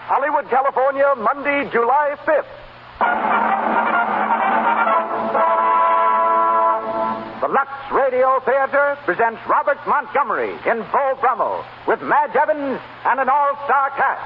Hollywood, California, Monday, July 5th. The Lux Radio Theater presents Robert Montgomery in Beau Brummel with Madge Evans and an all-star cast.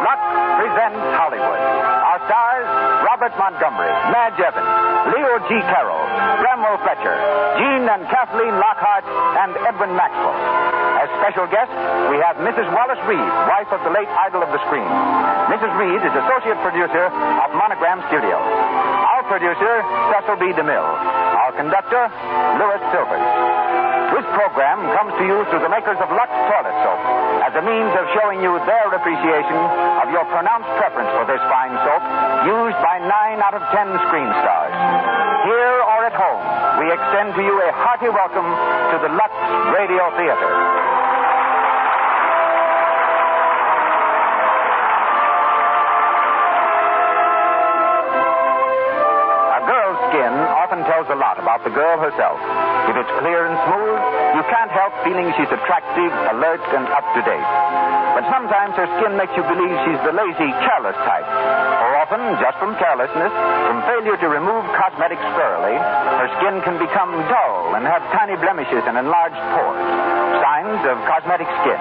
Lux presents Hollywood. Our stars, Robert Montgomery, Madge Evans, Leo G. Carroll, Bramwell Fletcher, Jean and Kathleen Lockhart, and Edwin Maxwell. As special guests, we have Mrs. Wallace Reed, wife of the late idol of the screen. Mrs. Reed is associate producer of Monogram Studio. Our producer, Cecil B. DeMille. Our conductor, Louis Silvers. This program comes to you through the makers of Lux Toilet Soap as a means of showing you their appreciation of your pronounced preference for this fine soap used by 9 out of 10 screen stars. Here or at home, we extend to you a hearty welcome to the Lux Radio Theater. Skin often tells a lot about the girl herself. If it's clear and smooth, you can't help feeling she's attractive, alert, and up-to-date. But sometimes her skin makes you believe she's the lazy, careless type. Or often, just from carelessness, from failure to remove cosmetics thoroughly, her skin can become dull and have tiny blemishes and enlarged pores. Signs of cosmetic skin.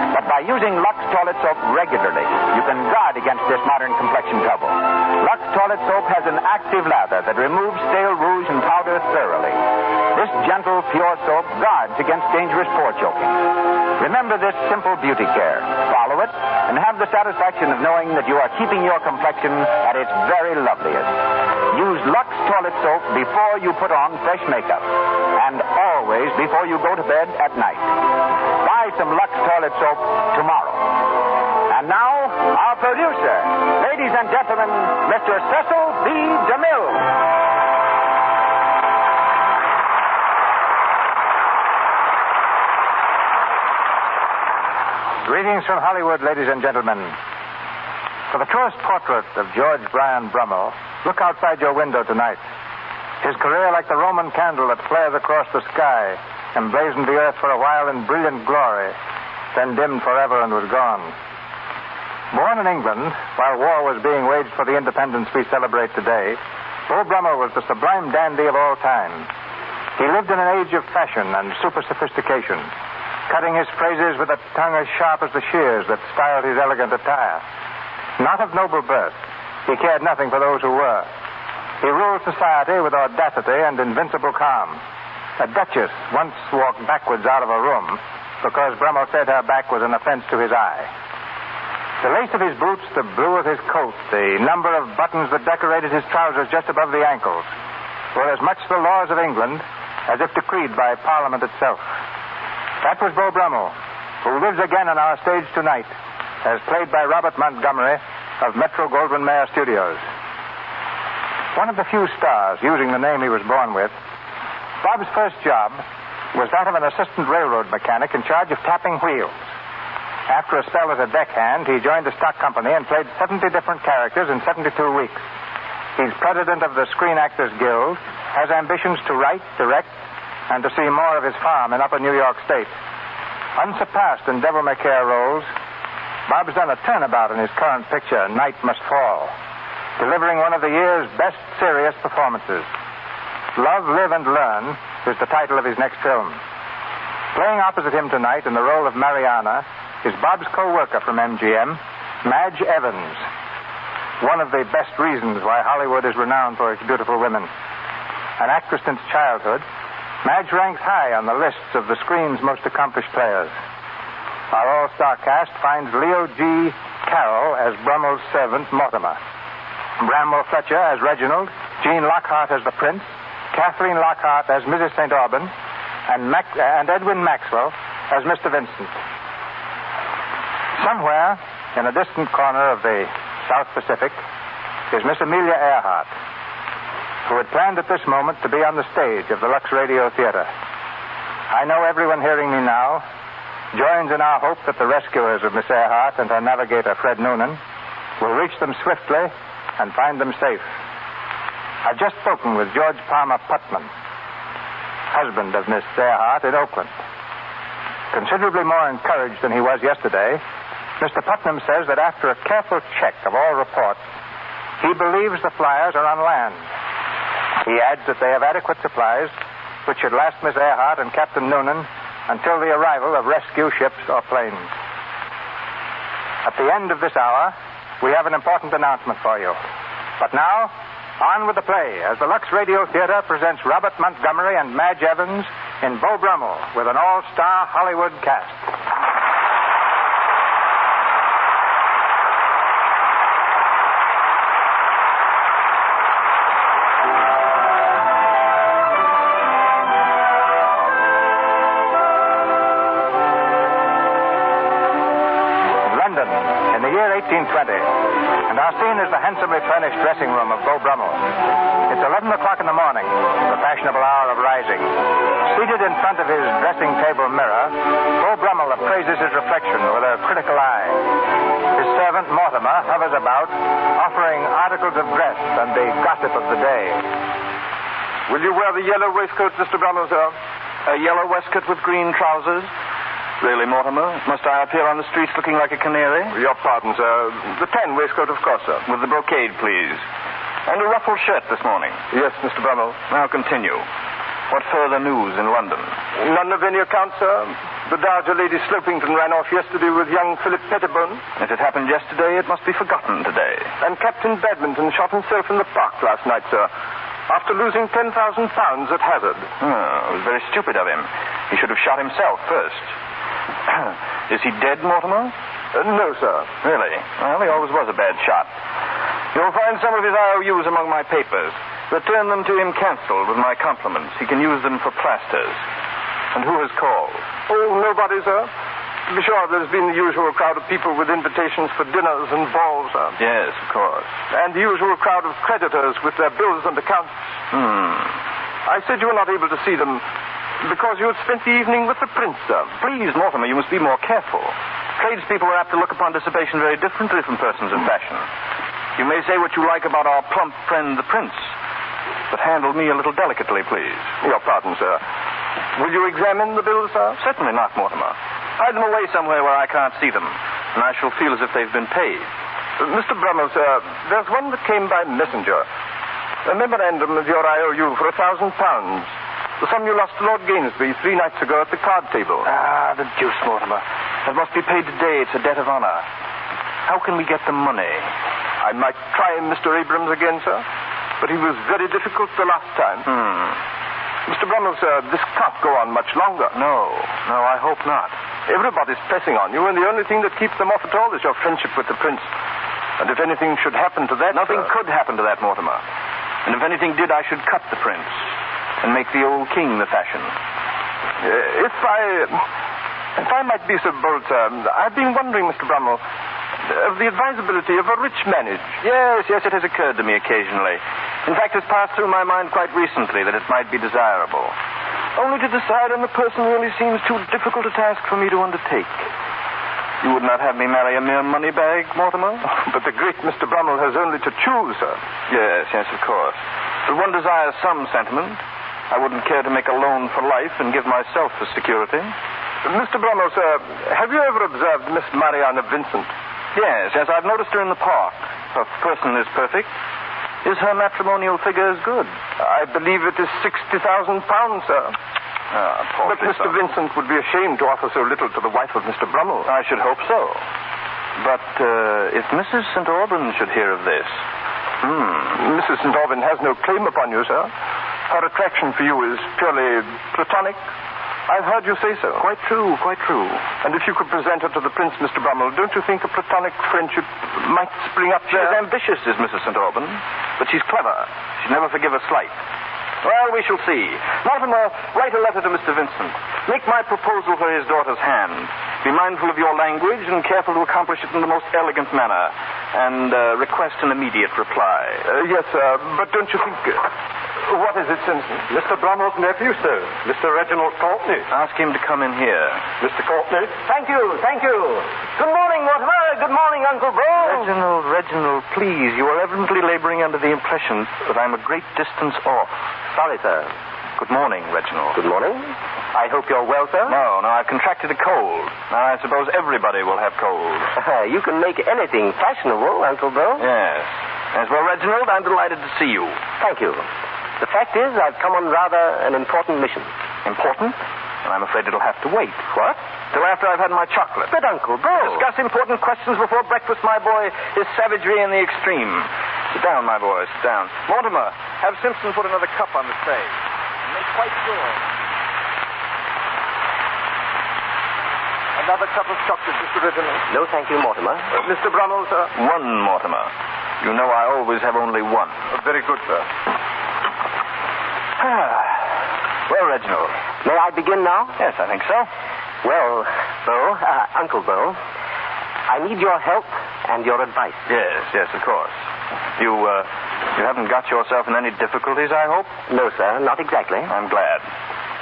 But by using Lux Toilet Soap regularly, you can guard against this modern complexion trouble. Lux Toilet Soap has an active lather that removes stale rouge and powder thoroughly. This gentle, pure soap guards against dangerous pore choking. Remember this simple beauty care. Follow it, and have the satisfaction of knowing that you are keeping your complexion at its very loveliest. Use Lux Toilet Soap before you put on fresh makeup, and always before you go to bed at night. Buy some Lux Toilet Soap tomorrow. And now, our producer, ladies and gentlemen, Mr. Cecil B. DeMille. Greetings from Hollywood, ladies and gentlemen. For the truest portrait of George Bryan Brummel, look outside your window tonight. His career, like the Roman candle that flares across the sky, emblazoned the earth for a while in brilliant glory, then dimmed forever and was gone. Born in England, while war was being waged for the independence we celebrate today, Beau Brummel was the sublime dandy of all time. He lived in an age of fashion and super sophistication, cutting his phrases with a tongue as sharp as the shears that styled his elegant attire. Not of noble birth, he cared nothing for those who were. He ruled society with audacity and invincible calm. A duchess once walked backwards out of a room because Brummel said her back was an offense to his eye. The lace of his boots, the blue of his coat, the number of buttons that decorated his trousers just above the ankles were as much the laws of England as if decreed by Parliament itself. That was Beau Brummel, who lives again on our stage tonight, as played by Robert Montgomery of Metro-Goldwyn-Mayer Studios. One of the few stars using the name he was born with, Bob's first job was that of an assistant railroad mechanic in charge of tapping wheels. After a spell as a deckhand, he joined a stock company and played 70 different characters in 72 weeks. He's president of the Screen Actors Guild, has ambitions to write, direct, and to see more of his farm in upper New York State. Unsurpassed in devil-may-care roles, Bob's done a turnabout in his current picture, Night Must Fall, delivering one of the year's best serious performances. Love, Live, and Learn is the title of his next film. Playing opposite him tonight in the role of Mariana is Bob's co-worker from MGM, Madge Evans. One of the best reasons why Hollywood is renowned for its beautiful women. An actress since childhood, Madge ranks high on the lists of the screen's most accomplished players. Our all-star cast finds Leo G. Carroll as Brummel's servant, Mortimer. Bramwell Fletcher as Reginald, Jean Lockhart as the Prince, Kathleen Lockhart as Mrs. St. Aubin, and Edwin Maxwell as Mr. Vincent. Somewhere in a distant corner of the South Pacific is Miss Amelia Earhart, who had planned at this moment to be on the stage of the Lux Radio Theater. I know everyone hearing me now joins in our hope that the rescuers of Miss Earhart and her navigator, Fred Noonan, will reach them swiftly and find them safe. I've just spoken with George Palmer Putman, husband of Miss Earhart, in Oakland. Considerably more encouraged than he was yesterday, Mr. Putnam says that after a careful check of all reports, he believes the flyers are on land. He adds that they have adequate supplies, which should last Miss Earhart and Captain Noonan until the arrival of rescue ships or planes. At the end of this hour, we have an important announcement for you. But now, on with the play, as the Lux Radio Theater presents Robert Montgomery and Madge Evans in Beau Brummel with an all-star Hollywood cast. London, in the year 1820. And our scene is the handsomely furnished dressing room of Beau Brummel. It's 11 o'clock in the morning, the fashionable hour of rising. Seated in front of his dressing table mirror, Beau Brummel appraises his reflection with a critical eye. His servant, Mortimer, hovers about, offering articles of dress and the gossip of the day. Will you wear the yellow waistcoat, Mr. Brummel, sir? A yellow waistcoat with green trousers? Really, Mortimer? Must I appear on the streets looking like a canary? Your pardon, sir. The tan waistcoat, of course, sir. With the brocade, please. And a ruffled shirt this morning. Yes, Mr. Brummel. Now continue. What further news in London? None of any account, sir. The Dowager Lady Slopington ran off yesterday with young Philip Pettibone. If it happened yesterday, it must be forgotten today. And Captain Badminton shot himself in the park last night, sir, after losing £10,000 at hazard. Oh, it was very stupid of him. He should have shot himself first. Is he dead, Mortimer? No, sir. Really? Well, he always was a bad shot. You'll find some of his IOUs among my papers. Return them to him cancelled with my compliments. He can use them for plasters. And who has called? Oh, nobody, sir. To be sure, there's been the usual crowd of people with invitations for dinners and balls, sir. Yes, of course. And the usual crowd of creditors with their bills and accounts. I said you were not able to see them because you had spent the evening with the prince, sir. Please, Mortimer, you must be more careful. Tradespeople are apt to look upon dissipation very differently from persons of fashion. You may say what you like about our plump friend, the prince, but handle me a little delicately, please. Your pardon, sir. Will you examine the bills, sir? Certainly not, Mortimer. Hide them away somewhere where I can't see them, and I shall feel as if they've been paid. Mr. Brummel, sir, there's one that came by messenger. A memorandum of your IOU for £1,000. The sum you lost to Lord Gainsbury 3 nights ago at the card table. Ah, the deuce, Mortimer. That must be paid today. It's a debt of honor. How can we get the money? I might try Mr. Abrams again, sir, but he was very difficult the last time. Mr. Brummel, sir, this can't go on much longer. No, I hope not. Everybody's pressing on you, and the only thing that keeps them off at all is your friendship with the prince. And if anything should happen to that... Nothing could happen to that, Mortimer. And if anything did, I should cut the prince and make the old king the fashion. If I might be so bold, sir, I've been wondering, Mr. Brummel, of the advisability of a rich marriage. Yes, it has occurred to me occasionally. In fact, it's passed through my mind quite recently that it might be desirable. Only to decide on the person really seems too difficult a task for me to undertake. You would not have me marry a mere money bag, Mortimer? But the great Mr. Brummel has only to choose, sir. Yes, of course. But one desires some sentiment. I wouldn't care to make a loan for life and give myself for security. Mr. Brummel, sir, have you ever observed Miss Mariana Vincent? Yes, I've noticed her in the park. Her person is perfect. Is her matrimonial figure as good? I believe it is £60,000, sir. But Mr. Vincent would be ashamed to offer so little to the wife of Mr. Brummel. I should hope so. But if Mrs. St. Aubyn should hear of this... Mrs. St. Aubyn has no claim upon you, sir. Her attraction for you is purely platonic. I've heard you say so. Quite true. And if you could present her to the prince, Mr. Brummel, don't you think a platonic friendship might spring up there? She's ambitious, is Mrs. St. Aubyn, but she's clever. She'd never forgive a slight. Well, we shall see. Mortimer, write a letter to Mr. Vincent. Make my proposal for his daughter's hand. Be mindful of your language and careful to accomplish it in the most elegant manner. And request an immediate reply. Yes, sir. But don't you think... What is it, Simpson? Mr. Brummel's nephew, sir. Mr. Reginald Courtney. Ask him to come in here. Mr. Courtney? Thank you. Good morning, Mortimer. Good morning, Uncle Beau. Reginald, please. You are evidently laboring under the impression that I'm a great distance off. Sorry, sir. Good morning, Reginald. Good morning. I hope you're well, sir. No, I've contracted a cold. Now, I suppose everybody will have cold. You can make anything fashionable, Uncle Bill. Yes. As well, Reginald, I'm delighted to see you. Thank you. The fact is, I've come on rather an important mission. Important? And I'm afraid it'll have to wait. What? Till after I've had my chocolate. But, Uncle Bill... Discuss important questions before breakfast, my boy, is savagery in the extreme. Sit down, my boy, sit down. Mortimer, have Simpson put another cup on the tray. And make quite sure. Another cup of chocolate, Mr. Reginald. No, thank you, Mortimer. Mr. Brummel, sir? One, Mortimer. You know I always have only one. Very good, sir. Well, Reginald. May I begin now? Yes, I think so. Well, Uncle Bill, I need your help and your advice. Yes, of course. You haven't got yourself in any difficulties, I hope? No, sir, not exactly. I'm glad.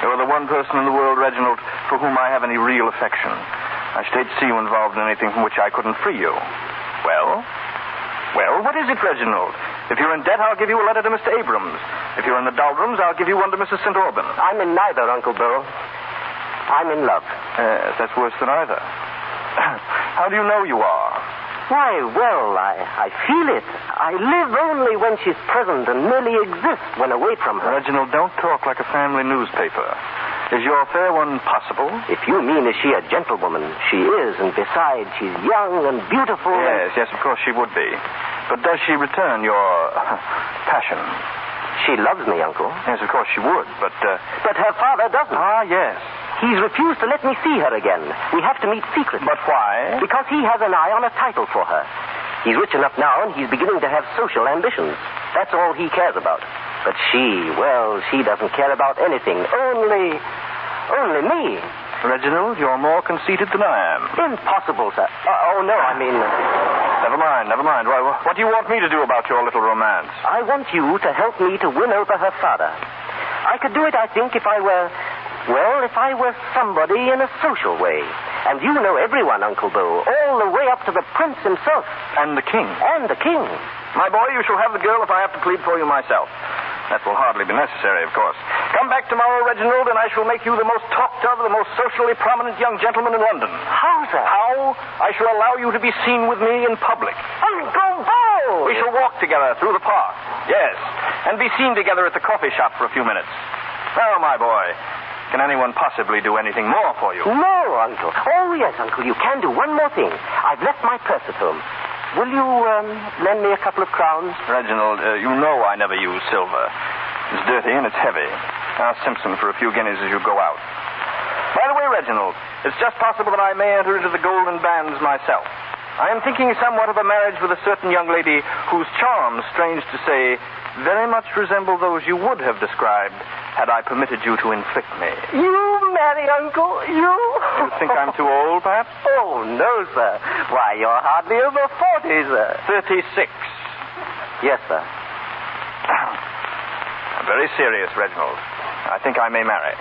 You're the one person in the world, Reginald, for whom I have any real affection. I should hate to see you involved in anything from which I couldn't free you. Well, what is it, Reginald? If you're in debt, I'll give you a letter to Mr. Abrams. If you're in the doldrums, I'll give you one to Mrs. St. Aubin. I'm in neither, Uncle Bill. I'm in love. Yes, that's worse than either. How do you know you are? Why, well, I feel it. I live only when she's present and merely exist when away from her. Reginald, don't talk like a family newspaper. Is your fair one possible? If you mean, is she a gentlewoman? She is, and besides, she's young and beautiful. Yes, of course she would be. But does she return your passion? She loves me, Uncle. Yes, of course she would, but... But her father doesn't. Ah, yes. He's refused to let me see her again. We have to meet secretly. But why? Because he has an eye on a title for her. He's rich enough now, and he's beginning to have social ambitions. That's all he cares about. But she doesn't care about anything. Only me. Reginald, you're more conceited than I am. Impossible, sir. No, I mean... Never mind. What do you want me to do about your little romance? I want you to help me to win over her father. I could do it, I think, if I were somebody in a social way. And you know everyone, Uncle Bill, all the way up to the prince himself. And the king. My boy, you shall have the girl if I have to plead for you myself. That will hardly be necessary, of course. Come back tomorrow, Reginald, and I shall make you the most talked of, the most socially prominent young gentleman in London. How, sir? How? I shall allow you to be seen with me in public. Uncle Bill! We shall walk together through the park. Yes. And be seen together at the coffee shop for a few minutes. Now, my boy, can anyone possibly do anything more for you? No, Uncle. Oh, yes, Uncle, you can do one more thing. I've left my purse at home. Will you lend me a couple of crowns? Reginald, you know I never use silver. It's dirty and it's heavy. Ask Simpson for a few guineas as you go out. By the way, Reginald, it's just possible that I may enter into the golden bands myself. I am thinking somewhat of a marriage with a certain young lady whose charms, strange to say, very much resemble those you would have described had I permitted you to inflict me. You marry, Uncle? You? You think I'm too old, perhaps? Oh, no, sir. Why, you're hardly over 40, sir. 36. Yes, sir. I'm very serious, Reginald. I think I may marry.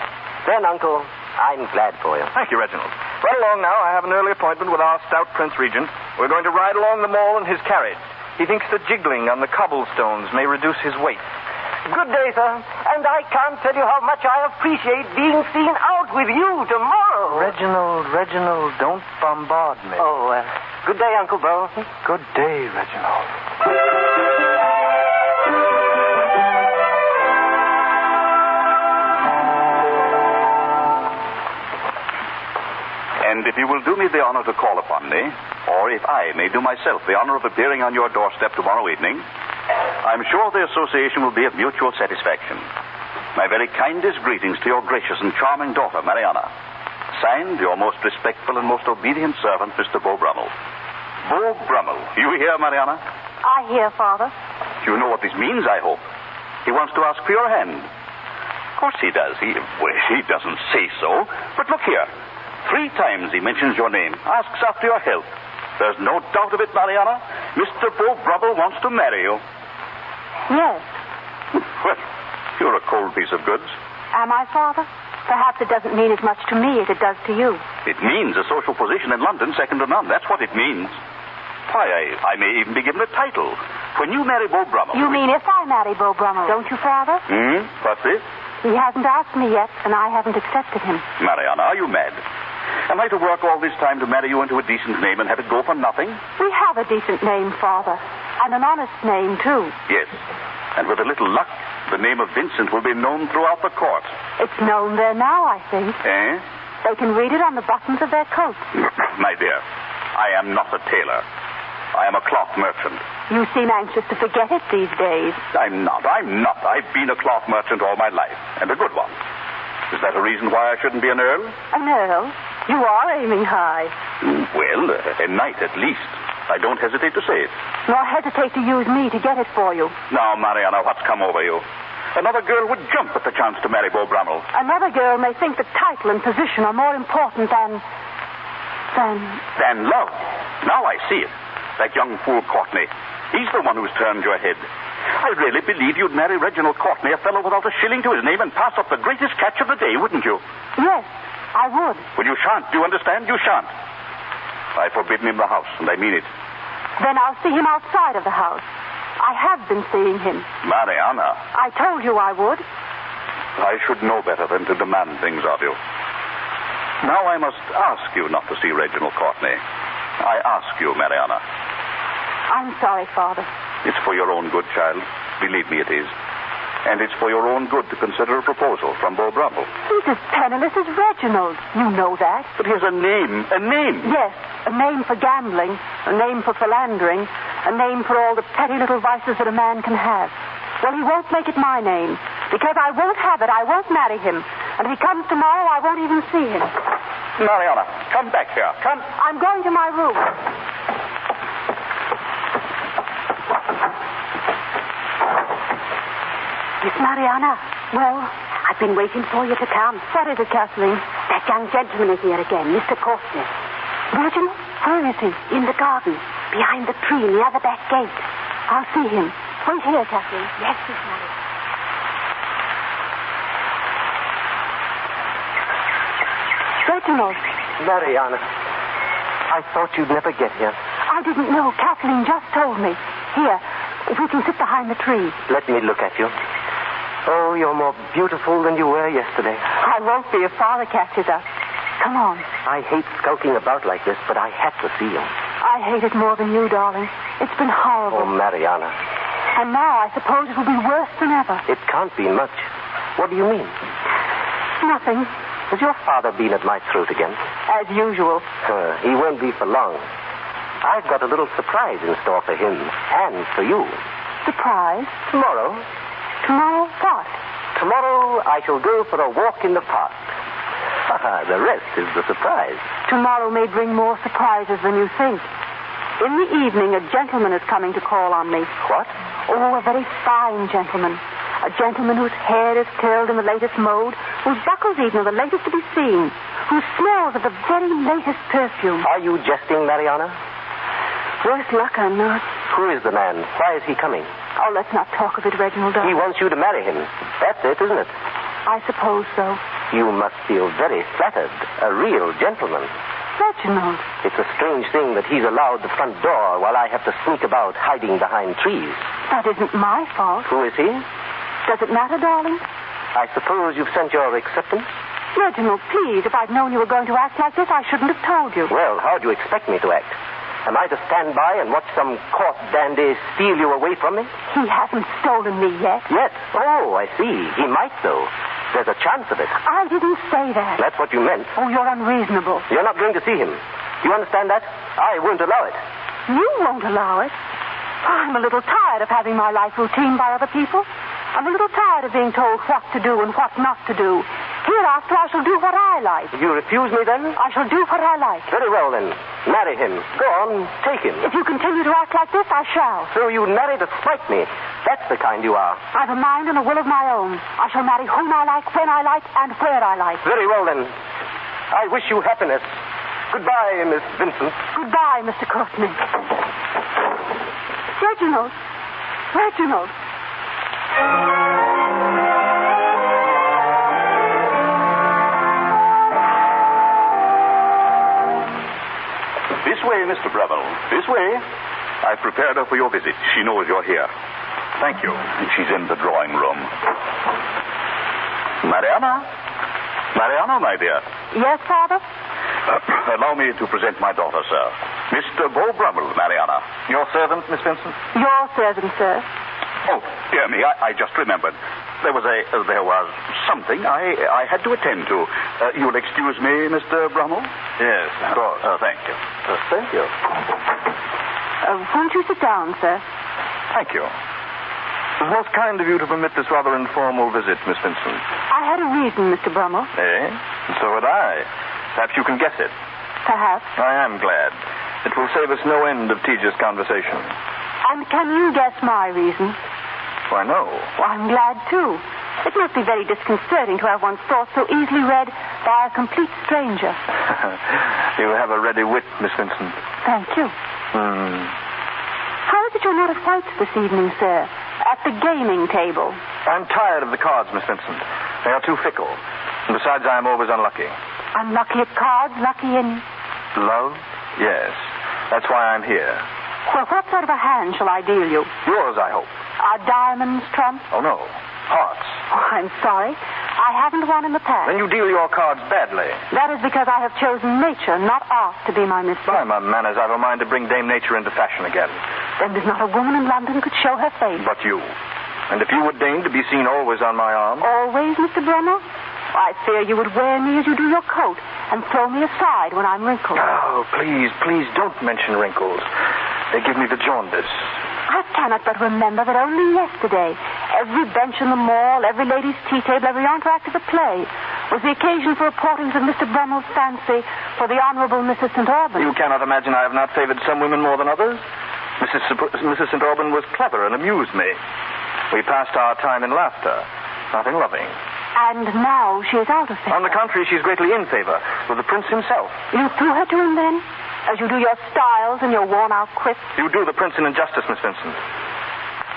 Then, Uncle, I'm glad for you. Thank you, Reginald. Run along now. I have an early appointment with our stout Prince Regent. We're going to ride along the mall in his carriage. He thinks that jiggling on the cobblestones may reduce his weight. Good day, sir. And I can't tell you how much I appreciate being seen out with you tomorrow. Reginald, don't bombard me. Oh, good day, Uncle Bill. Good day, Reginald. And if you will do me the honor to call upon me, or if I may do myself the honor of appearing on your doorstep tomorrow evening, I'm sure the association will be of mutual satisfaction. My very kindest greetings to your gracious and charming daughter, Mariana. Signed, your most respectful and most obedient servant, Mr. Beau Brummel. Beau Brummel. You hear, Mariana? I hear, Father. You know what this means, I hope. He wants to ask for your hand. Of course he does. He doesn't say so. But look here. 3 times he mentions your name, asks after your health. There's no doubt of it, Mariana. Mr. Beau Brummel wants to marry you. Yes. Well, you're a cold piece of goods. Am I, Father? Perhaps it doesn't mean as much to me as it does to you. It means a social position in London second to none. That's what it means. Why, I may even be given a title. When you marry Beau Brummel... You mean if I marry Beau Brummel, don't you, Father? What's this? He hasn't asked me yet, and I haven't accepted him. Mariana, are you mad? Am I to work all this time to marry you into a decent name and have it go for nothing? We have a decent name, Father, and an honest name, too. Yes. And with a little luck, the name of Vincent will be known throughout the court. It's known there now, I think. Eh? They can read it on the buttons of their coats. My dear, I am not a tailor. I am a cloth merchant. You seem anxious to forget it these days. I'm not. I've been a cloth merchant all my life, and a good one. Is that a reason why I shouldn't be an earl? An earl? You are aiming high. Well, a knight at least. I don't hesitate to say it. Nor hesitate to use me to get it for you. Now, Mariana, what's come over you? Another girl would jump at the chance to marry Beau Brummel. Another girl may think that title and position are more important than love. Now I see it. That young fool Courtney. He's the one who's turned your head. I really believe you'd marry Reginald Courtney, a fellow without a shilling to his name, and pass up the greatest catch of the day, wouldn't you? Yes, I would. Well, you shan't. Do you understand? You shan't. I've forbidden him the house, and I mean it. Then I'll see him outside of the house. I have been seeing him. Mariana. I told you I would. I should know better than to demand things of you. Now I must ask you not to see Reginald Courtney. I ask you, Mariana. I'm sorry, Father. It's for your own good, child. Believe me, it is. And it's for your own good to consider a proposal from Beau Brummel. He's as penniless as Reginald. You know that. But here's a name. A name. Yes, a name for gambling, a name for philandering, a name for all the petty little vices that a man can have. Well, he won't make it my name. Because I won't have it. I won't marry him. And if he comes tomorrow, I won't even see him. Mariana, come back here. Come. I'm going to my room. Miss Mariana. Well, I've been waiting for you to come. What is it, Kathleen? That young gentleman is here again, Mr. Courtney. Reginald? Where is he? In the garden, behind the tree, near the back gate. I'll see him. Wait here, Kathleen. Yes, Miss Mariana. Reginald. Mariana, I thought you'd never get here. I didn't know. Kathleen just told me. Here, we can sit behind the tree. Let me look at you. Oh, you're more beautiful than you were yesterday. I won't be if Father catches us. Come on. I hate skulking about like this, but I have to see you. I hate it more than you, darling. It's been horrible. Oh, Mariana. And now I suppose it will be worse than ever. It can't be much. What do you mean? Nothing. Has your father been at my throat again? As usual. He won't be for long. I've got a little surprise in store for him and for you. Surprise? Tomorrow. Tomorrow what? Tomorrow I shall go for a walk in the park. The rest is the surprise. Tomorrow may bring more surprises than you think. In the evening, a gentleman is coming to call on me. What? Oh, a very fine gentleman. A gentleman whose hair is curled in the latest mode, whose buckles even are the latest to be seen, who smells of the very latest perfume. Are you jesting, Mariana? Worse luck, I'm not. Who is the man? Why is he coming? Oh, let's not talk of it, Reginald. He wants you to marry him. That's it, isn't it? I suppose so. You must feel very flattered. A real gentleman. Reginald. It's a strange thing that he's allowed the front door while I have to sneak about hiding behind trees. That isn't my fault. Who is he? Does it matter, darling? I suppose you've sent your acceptance? Reginald, please, if I'd known you were going to act like this, I shouldn't have told you. Well, how do you expect me to act? Am I to stand by and watch some court dandy steal you away from me? He hasn't stolen me yet. Yet? Oh, I see. He might, though. There's a chance of it. I didn't say that. That's what you meant. Oh, you're unreasonable. You're not going to see him. You understand that? I won't allow it. You won't allow it? I'm a little tired of having my life routine by other people. I'm a little tired of being told what to do and what not to do. Hereafter, I shall do what I like. You refuse me, then? I shall do what I like. Very well, then. Marry him. Go on, take him. If you continue to act like this, I shall. So you marry to spite me. That's the kind you are. I've a mind and a will of my own. I shall marry whom I like, when I like, and where I like. Very well, then. I wish you happiness. Goodbye, Miss Vincent. Goodbye, Mr. Courtney. Reginald. Reginald. This way, Mr. Brummel. This way. I've prepared her for your visit. She knows you're here. Thank you. She's in the drawing room. Mariana? Mariana, my dear. Yes, Father? Allow me to present my daughter, sir. Mr. Beau Brummel, Mariana. Your servant, Miss Vincent? Your servant, sir. Oh, dear me, I just remembered. There was something I had to attend to. You'll excuse me, Mr. Brummel? Yes, of course. Thank you. Thank you. Won't you sit down, sir? Thank you. It was most kind of you to permit this rather informal visit, Miss Vincent. I had a reason, Mr. Brummel. Eh? And so had I. Perhaps you can guess it. Perhaps. I am glad. It will save us no end of tedious conversation. And can you guess my reason? Why, no. Well, I'm glad, too. It must be very disconcerting to have one's thoughts so easily read by a complete stranger. You have a ready wit, Miss Vincent. Thank you. How is it you're not at White's this evening, sir? At the gaming table? I'm tired of the cards, Miss Vincent. They are too fickle. And besides, I am always unlucky. Unlucky at cards, lucky in... Love? Yes. That's why I'm here. Well, what sort of a hand shall I deal you? Yours, I hope. Are diamonds trumps? Oh, no. Hearts. Oh, I'm sorry. I haven't won in the past. Then you deal your cards badly. That is because I have chosen nature, not art, to be my mistress. By my manners, I've a mind to bring Dame Nature into fashion again. Then there's not a woman in London could show her face. But you. And if you would deign to be seen always on my arm... Always, Mr. Brummel? I fear you would wear me as you do your coat and throw me aside when I'm wrinkled. Oh, please don't mention wrinkles. They give me the jaundice. I cannot but remember that only yesterday, every bench in the mall, every lady's tea table, every entr'acte of the play was the occasion for reportings of Mr. Brummel's fancy for the Honorable Mrs. St. Auban. You cannot imagine I have not favored some women more than others? Mrs. St. Auban was clever and amused me. We passed our time in laughter, not in loving. And now she is out of favor. On the contrary, she's greatly in favor with the prince himself. You threw her to him then? As you do your styles and your worn-out quips? You do the prince an injustice, Miss Vincent.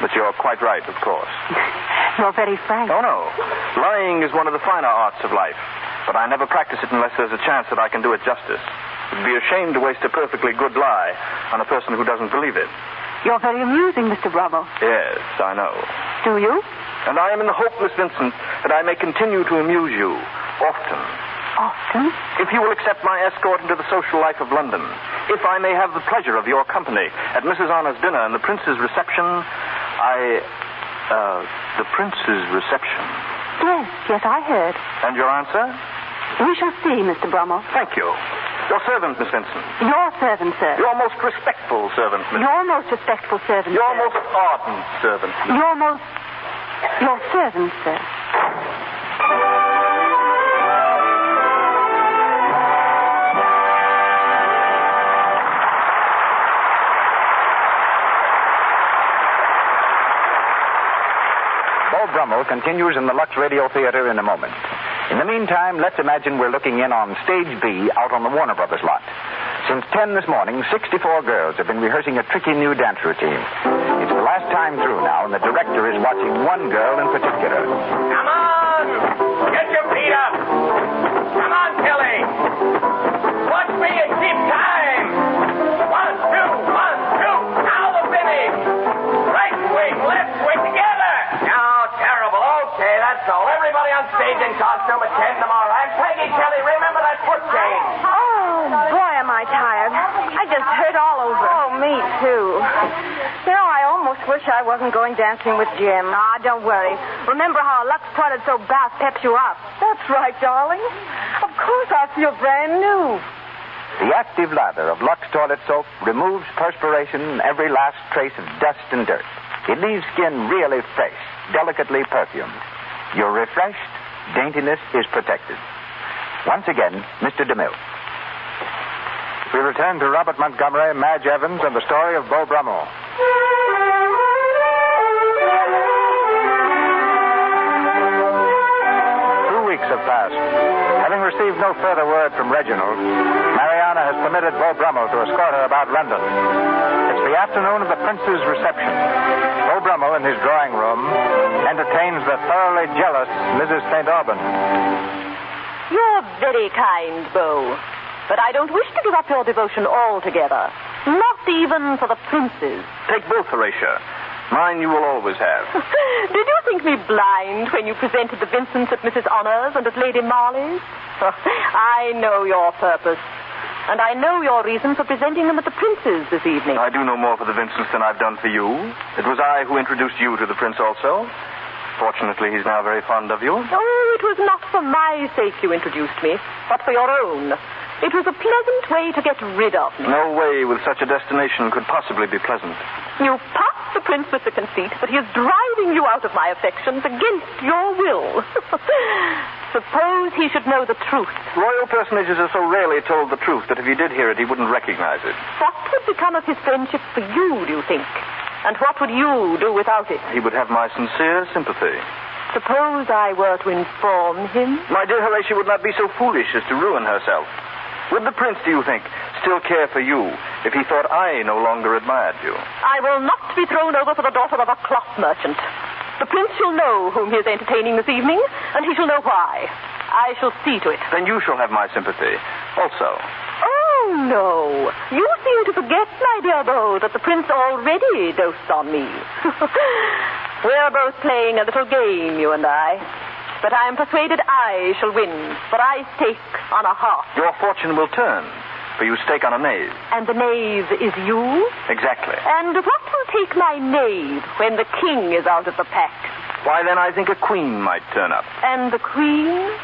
But you're quite right, of course. You're very frank. Oh, no. Lying is one of the finer arts of life. But I never practice it unless there's a chance that I can do it justice. It'd be a shame to waste a perfectly good lie on a person who doesn't believe it. You're very amusing, Mr. Brummel. Yes, I know. Do you? And I am in the hope, Miss Vincent, that I may continue to amuse you often. Often? If you will accept my escort into the social life of London, if I may have the pleasure of your company at Mrs. Honnor's dinner and the Prince's reception, the Prince's reception. Yes, I heard. And your answer? We shall see, Mr. Brummel. Thank you. Your servant, Miss Vincent. Your servant, sir. Your most respectful servant, Miss... Your most respectful servant, Your sir. most ardent servant, Miss... Your servant, sir. Beau Brummel continues in the Lux Radio Theater in a moment. In the meantime, let's imagine we're looking in on Stage B out on the Warner Brothers lot. Since 10 this morning, 64 girls have been rehearsing a tricky new dance routine. It's the last time through now, and the director is watching one girl in particular. Come on! Get your feet up! Come on, Kelly! Watch me and keep time! 1, 2, 1, 2! Now the finish! Right swing, left swing, together! Now, terrible. Okay, that's all. Everybody on stage in costume at 10 tomorrow. And Peggy Kelly, remember that foot change. Oh, boy, am I tired. I just hurt all over. Oh, me too. You know, I almost wish I wasn't going dancing with Jim. Ah, don't worry. Remember how Lux Toilet Soap bath peps you up. That's right, darling. Of course I feel brand new. The active lather of Lux Toilet Soap removes perspiration and every last trace of dust and dirt. It leaves skin really fresh, delicately perfumed. You're refreshed, daintiness is protected. Once again, Mr. DeMille. We return to Robert Montgomery, Madge Evans, and the story of Beau Brummel. 2 weeks have passed. Having received no further word from Reginald, Mariana has permitted Beau Brummel to escort her about London. It's the afternoon of the Prince's reception. Beau Brummel, in his drawing room, entertains the thoroughly jealous Mrs. St. Auban. You're very kind, Beau. But I don't wish to give up your devotion altogether. Not even for the princes. Take both, Horatia. Mine you will always have. Did you think me blind when you presented the Vincents at Mrs. Honors and at Lady Marley's? I know your purpose. And I know your reason for presenting them at the Prince's this evening. I do no more for the Vincents than I've done for you. It was I who introduced you to the Prince also. Fortunately, he's now very fond of you. Oh, it was not for my sake you introduced me, but for your own. It was a pleasant way to get rid of me. No way with such a destination could possibly be pleasant. You puffed the Prince with the conceit that he is driving you out of my affections against your will. Suppose he should know the truth. Royal personages are so rarely told the truth that if he did hear it, he wouldn't recognize it. What would become of his friendship for you, do you think? And what would you do without it? He would have my sincere sympathy. Suppose I were to inform him? My dear Horatio would not be so foolish as to ruin herself. Would the Prince, do you think, still care for you if he thought I no longer admired you? I will not be thrown over for the daughter of a cloth merchant. The Prince shall know whom he is entertaining this evening, and he shall know why. I shall see to it. Then you shall have my sympathy also. Oh, no. You seem to forget, my dear Beau, that the Prince already dotes on me. We're both playing a little game, you and I. But I am persuaded I shall win, for I stake on a heart. Your fortune will turn, for you stake on a knave. And the knave is you? Exactly. And what will take my knave when the king is out of the pack? Why, then I think a queen might turn up. And the queen?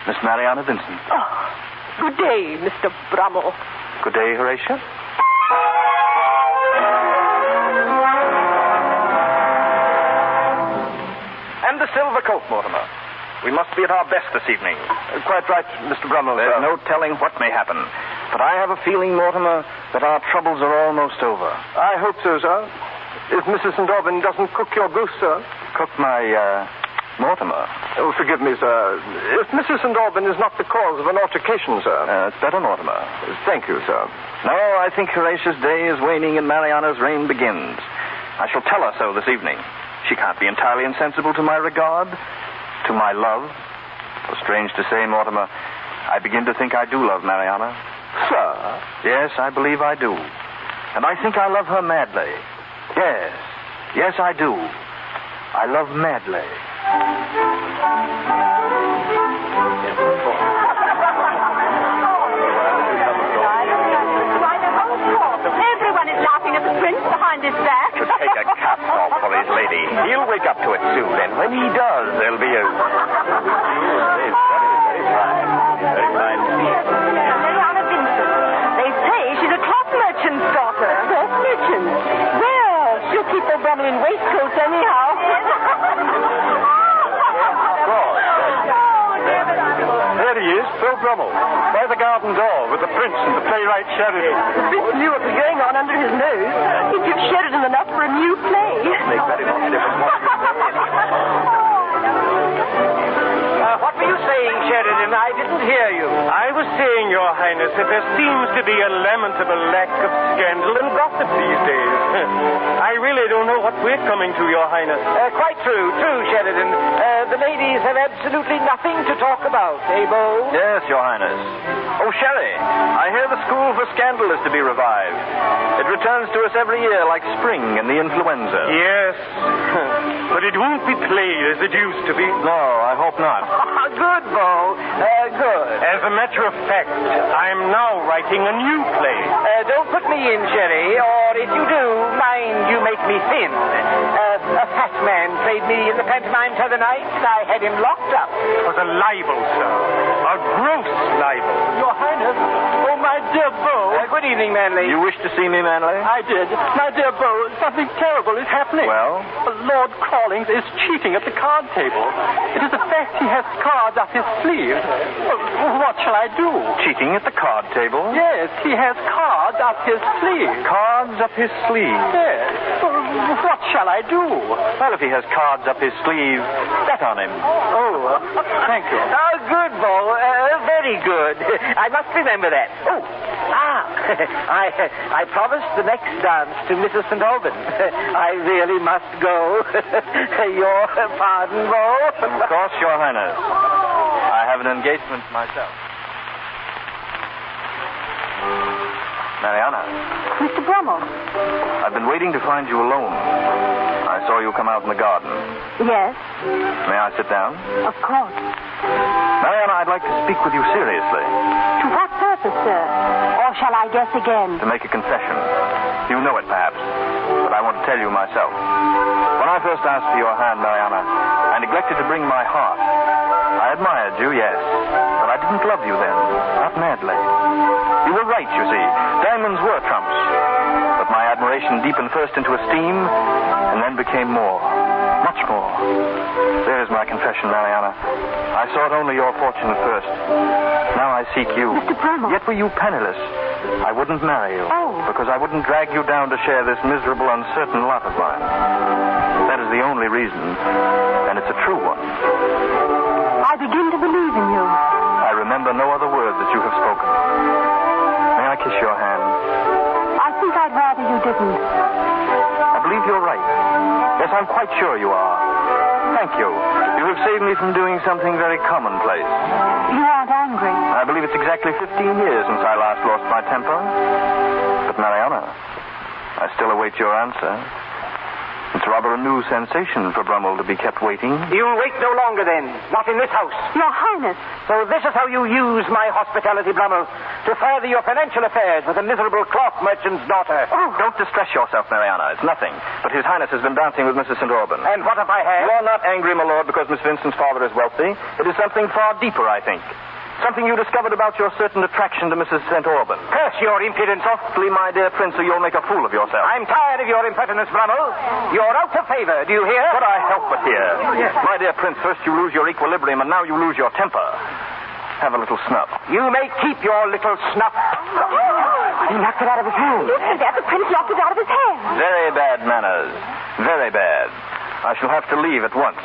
Miss Mariana Vincent. Oh, good day, Mr. Brummel. Good day, Horatio. And the silver coat, Mortimer. We must be at our best this evening. Quite right, Mr. Brummel. There's no telling what may happen. But I have a feeling, Mortimer, that our troubles are almost over. I hope so, sir. If Mrs. St. Aubyn doesn't cook your goose, sir. Cook my, Mortimer. Oh, forgive me, sir. If Mrs. St. Aubyn is not the cause of an altercation, sir. It's better, Mortimer. Thank you, sir. No, I think Horatia's day is waning and Mariana's reign begins. I shall tell her so this evening. She can't be entirely insensible to my regard, to my love. Well, strange to say, Mortimer, I begin to think I do love Mariana. Sir? Yes, I believe I do. And I think I love her madly. Yes. Yes, I do. I love madly. Everyone is laughing at the Prince behind his back. To take a cap off for his lady. He'll wake up to it soon, and when he does, there'll be a... Very fine. Mariana Vincent. They say she's a cloth merchant's daughter. Cloth merchant? Well, she'll keep the Brummel in waistcoats anyhow. There he is, Phil Brummel, by the garden door with the Prince and the playwright Sheridan. The Prince knew what was going on under his nose. He'd give Sheridan enough for a new play. Make very much difference. What were you saying, Sheridan? I didn't hear you. I was saying, Your Highness, that there seems to be a lamentable lack of scandal and gossip these days. I really don't know what we're coming to, Your Highness. Quite true, Sheridan. The ladies have absolutely nothing to talk about, eh, Beau? Yes, Your Highness. Oh, Sherry, I hear the School for Scandal is to be revived. It returns to us every year like spring and the influenza. Yes, but it won't be played as it used to be. No, I hope not. Good, Beau. Good. As a matter of fact, I'm now writing a new play. Don't put me in, Sherry, or if you do, mind you make me thin. A fat man played me in the pantomime the other night, and I had him locked up. It was a libel, sir. A gross libel. Your Highness. Oh, my dear Beau. Good evening, Manley. You wish to see me, Manley? I did. My dear Beau, something terrible is happening. Well? Lord Crawlings is cheating at the card table. It is a fact he has cards up his sleeve. What shall I do? Cheating at the card table? Yes, he has cards up his sleeve. Cards up his sleeve? Yes. What shall I do? Well, if he has cards up his sleeve, bet on him. Oh, thank you. Good, Beau. Very good. I must remember that. Oh, I promised the next dance to Mrs. St. Aubyn. I really must go. Your pardon, Beau? Of course, Your Highness. I have an engagement myself. Mariana. Mr. Brummel. I've been waiting to find you alone. I I saw you come out in the garden. Yes, May I sit down? of course. Mariana, I'd like to speak with you seriously. To what purpose, sir? Or shall I guess again? To make a confession. You know it, perhaps, but I want to tell you myself. When I first asked for your hand, Mariana, I neglected to bring my heart. I admired you, yes, but I didn't love you then, not madly. You were right, you see. Diamonds were trumps. But my admiration deepened first into esteem, and then became more. Much more. There's my confession, Mariana. I sought only your fortune at first. Now I seek you. Mr. Brummel. Yet were you penniless. I wouldn't marry you. Oh. Because I wouldn't drag you down to share this miserable, uncertain lot of mine. That is the only reason, and it's a true one. I begin to believe in you. I remember no other word that you have spoken. May I kiss your hand? I think I'd rather you didn't. I believe you're right. Yes, I'm quite sure you are. Thank you. You have saved me from doing something very commonplace. You aren't angry. I believe it's exactly 15 years since I last lost my temper. But, Mariana, I still await your answer. It's rather a new sensation for Brummel to be kept waiting. You'll wait no longer, then. Not in this house. Your Highness. So this is how you use my hospitality, Brummel, to further your financial affairs with a miserable cloth merchant's daughter. Oh, don't distress yourself, Mariana. It's nothing. But His Highness has been dancing with Mrs. St. Auburn. And what have I had? You're not angry, my lord, because Miss Vincent's father is wealthy. It is something far deeper, I think. Something you discovered about your certain attraction to Mrs. St. Auburn. Curse your impudence. Softly, my dear prince, or you'll make a fool of yourself. I'm tired of your impertinence, Brummel. You're out of favor. Do you hear? Could I help but hear? Yes. My dear prince, first you lose your equilibrium, and now you lose your temper. Have a little snuff. You may keep your little snuff. He knocked it out of his hand. Listen, Dad, the prince knocked it out of his hand. Very bad manners. Very bad. I shall have to leave at once.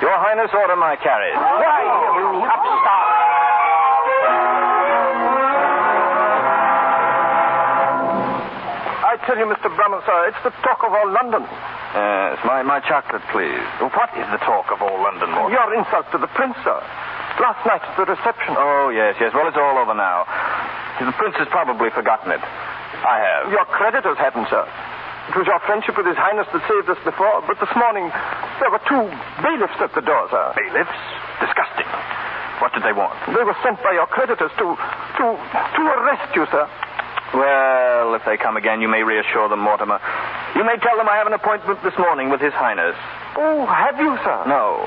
Your Highness, order my carriage. Why, you upstart? I tell you, Mr. Brummel, sir, it's the talk of all London. Yes, my chocolate, please. What is the talk of all London, Mortimer? Your insult to the prince, sir. Last night at the reception. Oh, yes. Well, it's all over now. The prince has probably forgotten it. I have. Your creditors hadn't, sir. It was your friendship with His Highness that saved us before, but this morning there were 2 bailiffs at the door, sir. Bailiffs? Disgusting. What did they want? They were sent by your creditors to arrest you, sir. Well, if they come again, you may reassure them, Mortimer. You may tell them I have an appointment this morning with His Highness. Oh, have you, sir? No.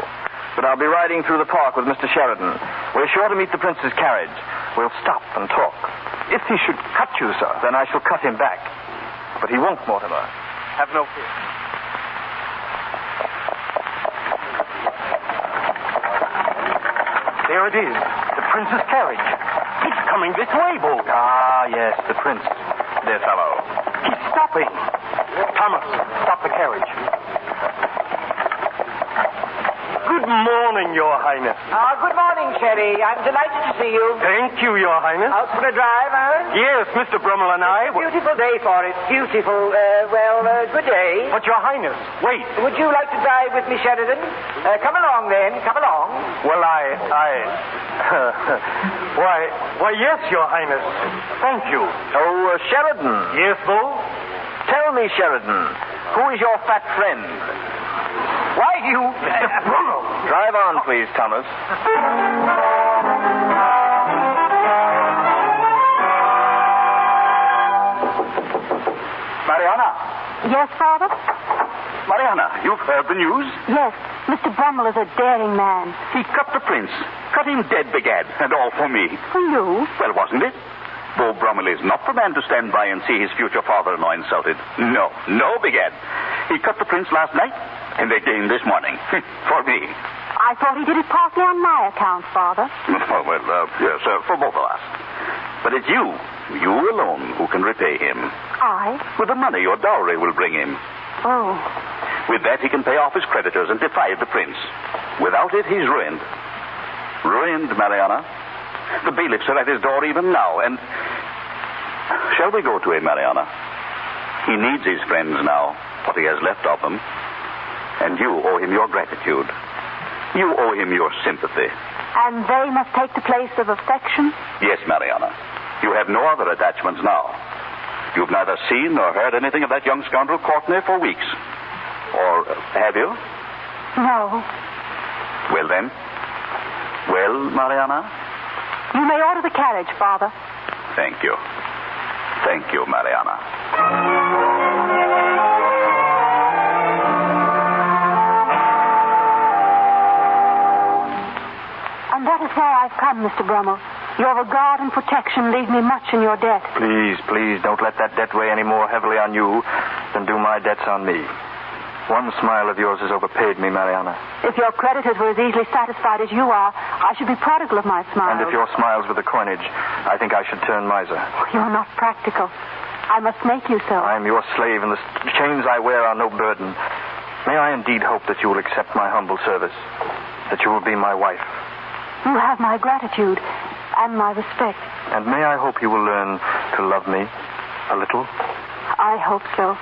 But I'll be riding through the park with Mr. Sheridan. We're sure to meet the prince's carriage. We'll stop and talk. If he should cut you, sir. Then I shall cut him back. But he won't, Mortimer. Have no fear. There it is. The prince's carriage. It's coming this way, Bo. Ah, yes, the prince. Dear fellow. Keep stopping. Thomas, stop the carriage. Good morning, Your Highness. Good morning, Sherry. I'm delighted to see you. Thank you, Your Highness. Out for a drive, huh? Yes, Mr. Brummel and I... Beautiful day for it. Beautiful. Good day. But, Your Highness, wait. Would you like to drive with me, Sheridan? Come along, then. Come along. Well, Why, yes, Your Highness. Thank you. Oh, Sheridan. Yes, Bo? Tell me, Sheridan, who is your fat friend? Why, you... Brummel. Drive on, please, Thomas. Mariana. Yes, Father? Mariana, you've heard the news? Yes. Mr. Brummel is a daring man. He cut the prince. Cut him dead, begad. And all for me. For you? Well, wasn't it? Beau Brummel is not the man to stand by and see his future father-in-law insulted. No, begad. He cut the prince last night, and again this morning. For me. I thought he did it partly on my account, Father. Yes, for both of us. But it's you alone who can repay him. I? With the money your dowry will bring him. Oh. With that, he can pay off his creditors and defy the prince. Without it, he's ruined. Ruined, Mariana. The bailiffs are at his door even now, and... Shall we go to him, Mariana? He needs his friends now, what he has left of them. And you owe him your gratitude. You owe him your sympathy. And they must take the place of affection? Yes, Mariana. You have no other attachments now. You've neither seen nor heard anything of that young scoundrel Courtney for weeks. Or have you? No. Well, then. Well, Mariana? You may order the carriage, Father. Thank you. Thank you, Mariana. And that is why I've come, Mr. Brummel. Your regard and protection leave me much in your debt. Please, don't let that debt weigh any more heavily on you than do my debts on me. One smile of yours has overpaid me, Mariana. If your creditors were as easily satisfied as you are, I should be prodigal of my smiles. And if your smiles were the coinage, I think I should turn miser. You're not practical. I must make you so. I am your slave, and the chains I wear are no burden. May I indeed hope that you will accept my humble service, that you will be my wife. You have my gratitude and my respect. And may I hope you will learn to love me a little? I hope so.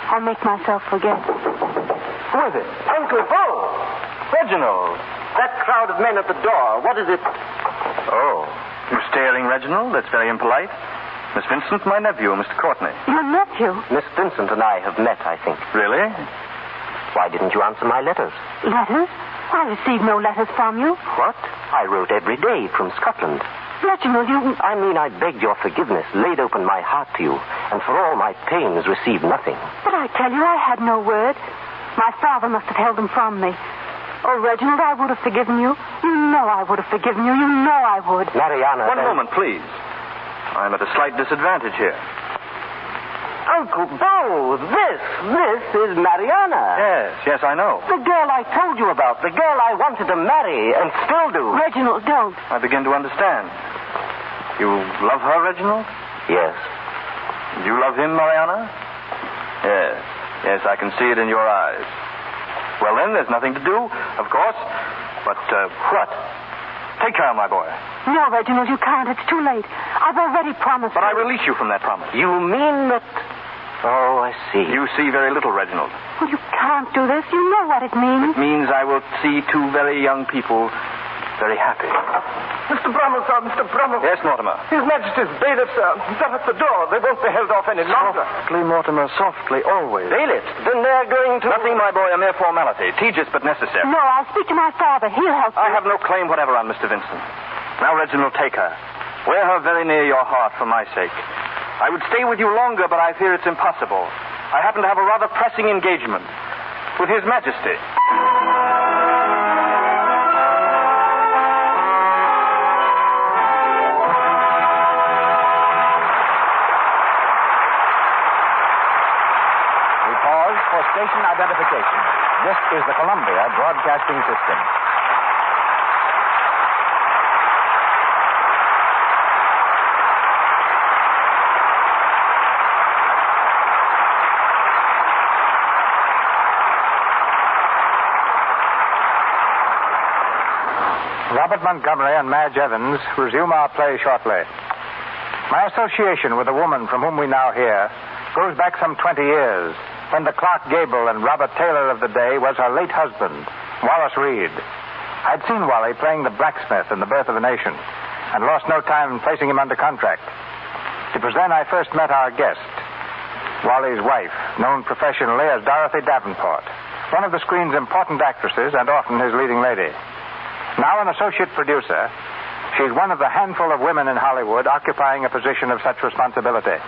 I'll make myself forget. Who is it? Uncle Bo! Reginald! That crowd of men at the door, what is it? Oh, you're staring, Reginald? That's very impolite. Miss Vincent, my nephew, Mr. Courtney. Your nephew? Miss Vincent and I have met, I think. Really? Why didn't you answer my letters? Letters? I received no letters from you. What? I wrote every day from Scotland. Reginald, you... I mean, I begged your forgiveness, laid open my heart to you, and for all my pains received nothing. But I tell you, I had no word. My father must have held them from me. Oh, Reginald, I would have forgiven you. You know I would have forgiven you. You know I would. Mariana... One moment, please. I'm at a slight disadvantage here. Uncle Bo, this is Mariana. Yes, I know. The girl I told you about, the girl I wanted to marry and still do. Reginald, don't. I begin to understand. You love her, Reginald? Yes. You love him, Mariana? Yes, I can see it in your eyes. Well, then, there's nothing to do, of course. But, what? Take care, my boy. No, Reginald, you can't. It's too late. I've already promised. But I release you from that promise. You mean that... Oh, I see. You see very little, Reginald. Well, you can't do this. You know what it means. It means I will see two very young people very happy. Mr. Brummel, sir, Mr. Brummel. Yes, Mortimer. His Majesty's bailiffs, sir. They're at the door. They won't be held off any longer. Softly, Mortimer, softly, always. Bailiffs? Then they're going to... Nothing, my boy, a mere formality. Tedious but necessary. No, I'll speak to my father. He'll help I you. have no claim whatever on Mr. Vincent. Now, Reginald, take her. Wear her very near your heart for my sake. I would stay with you longer, but I fear it's impossible. I happen to have a rather pressing engagement with His Majesty. We pause for station identification. This is the Columbia Broadcasting System. Robert Montgomery and Madge Evans resume our play shortly. My association with the woman from whom we now hear goes back some 20 years, when the Clark Gable and Robert Taylor of the day was her late husband, Wallace Reed. I'd seen Wally playing the blacksmith in The Birth of a Nation, and lost no time in placing him under contract. It was then I first met our guest, Wally's wife, known professionally as Dorothy Davenport, one of the screen's important actresses and often his leading lady. Now an associate producer, she's one of the handful of women in Hollywood occupying a position of such responsibility.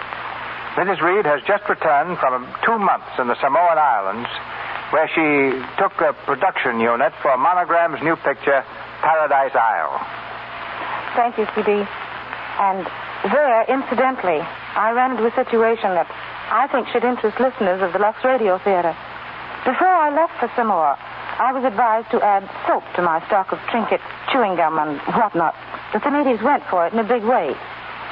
Mrs. Reed has just returned from 2 months in the Samoan Islands, where she took a production unit for Monogram's new picture, Paradise Isle. Thank you, C.D. And there, incidentally, I ran into a situation that I think should interest listeners of the Lux Radio Theater. Before I left for Samoa, I was advised to add soap to my stock of trinket, chewing gum, and whatnot. But the natives went for it in a big way.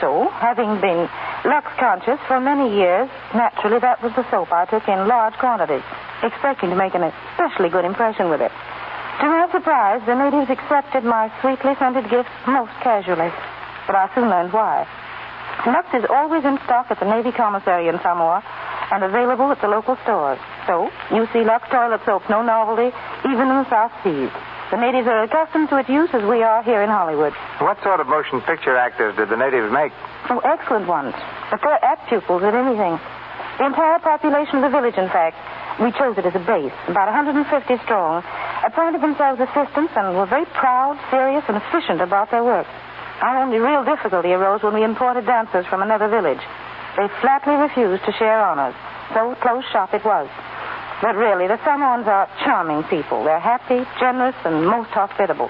So, having been Lux-conscious for many years, naturally that was the soap I took in large quantities, expecting to make an especially good impression with it. To my surprise, the natives accepted my sweetly scented gifts most casually. But I soon learned why. Lux is always in stock at the Navy Commissary in Samoa and available at the local stores. So, you see Lux toilet soap, no novelty, even in the South Seas. The natives are accustomed to its use as we are here in Hollywood. What sort of motion picture actors did the natives make? Oh, excellent ones. But they're apt pupils at anything. The entire population of the village, in fact, we chose it as a base, about 150 strong, appointed themselves assistants and were very proud, serious, and efficient about their work. Our only real difficulty arose when we imported dancers from another village. They flatly refused to share honors, so close shop it was. But really, the Samoans are charming people. They're happy, generous, and most hospitable.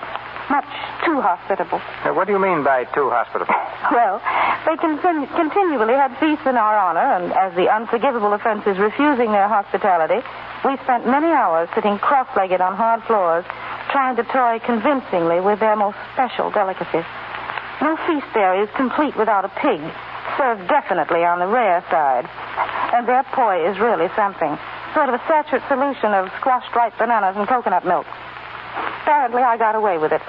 Much too hospitable. What do you mean by too hospitable? Well, they continually had feasts in our honor, and as the unforgivable offense is refusing their hospitality, we spent many hours sitting cross-legged on hard floors, trying to toy convincingly with their most special delicacies. No feast there is complete without a pig, served definitely on the rare side. And their poi is really something. Sort of a saturate solution of squashed ripe bananas and coconut milk. Apparently, I got away with it,